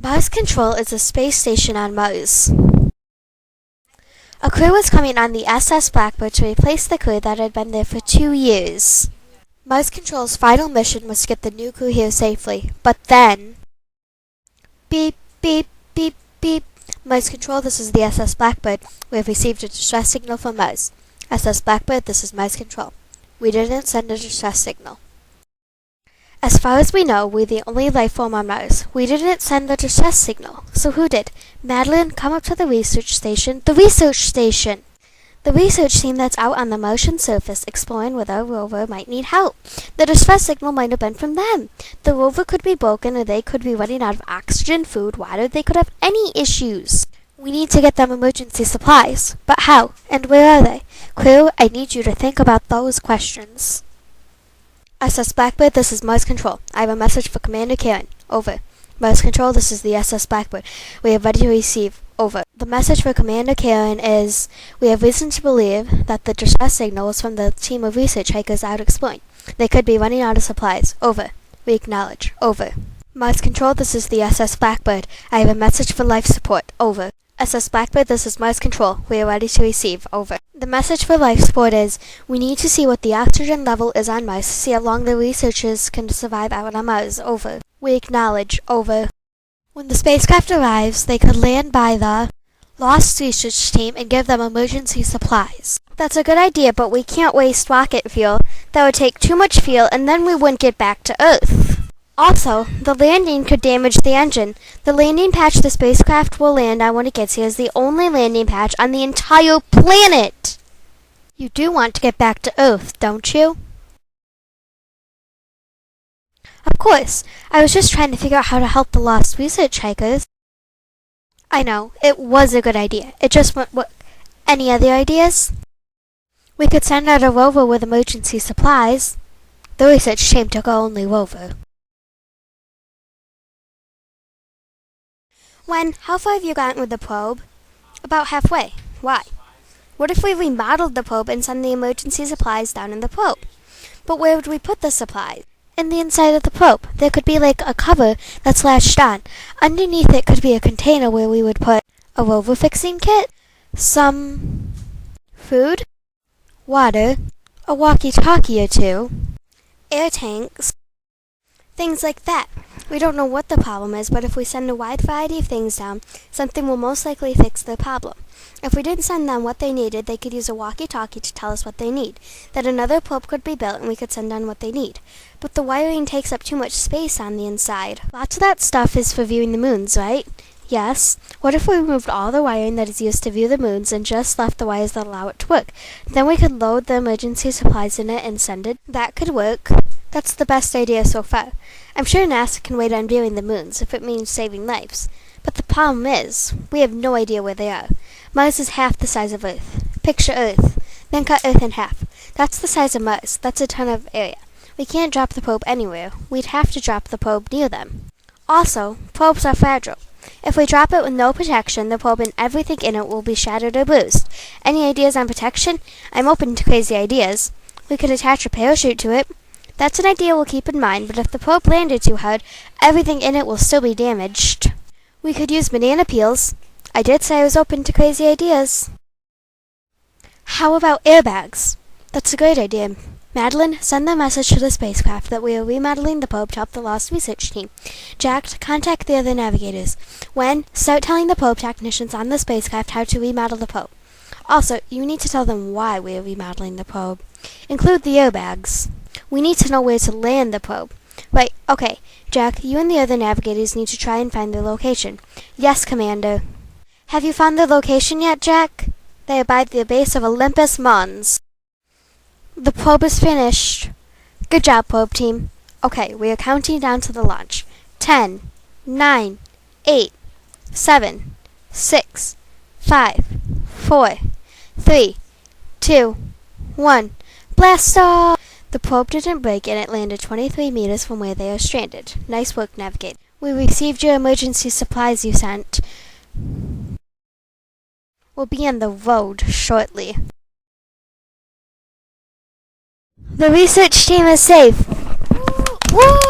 Mars Control is a space station on Mars. A crew was coming on the SS Blackbird to replace the crew that had been there for 2 years. Mars Control's final mission was to get the new crew here safely, but then... Beep, beep, beep, beep. Mars Control, this is the SS Blackbird. We have received a distress signal from Mars. SS Blackbird, this is Mars Control. We didn't send a distress signal. As far as we know, we're the only life form on Mars. We didn't send the distress signal. So who did? Madelyn, come up to the research station. The research station! The research team that's out on the Martian surface exploring whether a rover might need help. The distress signal might have been from them. The rover could be broken, or they could be running out of oxygen, food, water. They could have any issues. We need to get them emergency supplies. But how? And where are they? Crew, I need you to think about those questions. SS Blackbird, this is Mars Control. I have a message for Commander Karen. Over. Mars Control, this is the SS Blackbird. We are ready to receive. Over. The message for Commander Karen is, we have reason to believe that the distress signal was from the team of research hikers out exploring. They could be running out of supplies. Over. We acknowledge. Over. Mars Control, this is the SS Blackbird. I have a message for life support. Over. SS Blackbird, this is Mars Control. We are ready to receive. Over. The message for life support is, we need to see what the oxygen level is on Mars to see how long the researchers can survive out on Mars. Over. We acknowledge. Over. When the spacecraft arrives, they could land by the lost research team and give them emergency supplies. That's a good idea, but we can't waste rocket fuel. That would take too much fuel, and then we wouldn't get back to Earth. Also, the landing could damage the engine. The landing patch the spacecraft will land on when it gets here is the only landing patch on the entire planet. You do want to get back to Earth, don't you? Of course. I was just trying to figure out how to help the lost research hikers. I know, it was a good idea. It just went... Any other ideas? We could send out a rover with emergency supplies. The research team took our only rover. How far have you gotten with the probe? About halfway. Why? What if we remodeled the probe and send the emergency supplies down in the probe? But where would we put the supplies? In the inside of the probe. There could be like a cover that's latched on. Underneath it could be a container where we would put a rover fixing kit, some food, water, a walkie-talkie or two, air tanks, things like that. We don't know what the problem is, but if we send a wide variety of things down, something will most likely fix the problem. If we didn't send them what they needed, they could use a walkie-talkie to tell us what they need. Then another probe could be built and we could send down what they need. But the wiring takes up too much space on the inside. Lots of that stuff is for viewing the moons, right? Yes. What if we removed all the wiring that is used to view the moons and just left the wires that allow it to work? Then we could load the emergency supplies in it and send it. That could work. That's the best idea so far. I'm sure NASA can wait on viewing the moons if it means saving lives. But the problem is, we have no idea where they are. Mars is half the size of Earth. Picture Earth. Then cut Earth in half. That's the size of Mars. That's a ton of area. We can't drop the probe anywhere. We'd have to drop the probe near them. Also, probes are fragile. If we drop it with no protection, the probe and everything in it will be shattered or bruised. Any ideas on protection? I'm open to crazy ideas. We could attach a parachute to it. That's an idea we'll keep in mind, but if the probe landed too hard, everything in it will still be damaged. We could use banana peels. I did say I was open to crazy ideas. How about airbags? That's a great idea. Madelyn, send the message to the spacecraft that we are remodeling the probe to help the lost research team. Jack, contact the other navigators. Start telling the probe technicians on the spacecraft how to remodel the probe. Also, you need to tell them why we are remodeling the probe. Include the airbags. We need to know where to land the probe. Right, okay. Jack, you and the other navigators need to try and find their location. Yes, Commander. Have you found their location yet, Jack? They are by the base of Olympus Mons. The probe is finished. Good job, probe team. Okay, we are counting down to the launch. 10, 9, 8, 7, 6, 5, 4, 3, 2, 1. Blast off! The probe didn't break and it landed 23 meters from where they are stranded. Nice work, Navigator. We received your emergency supplies you sent. We'll be on the road shortly. The research team is safe. Woo!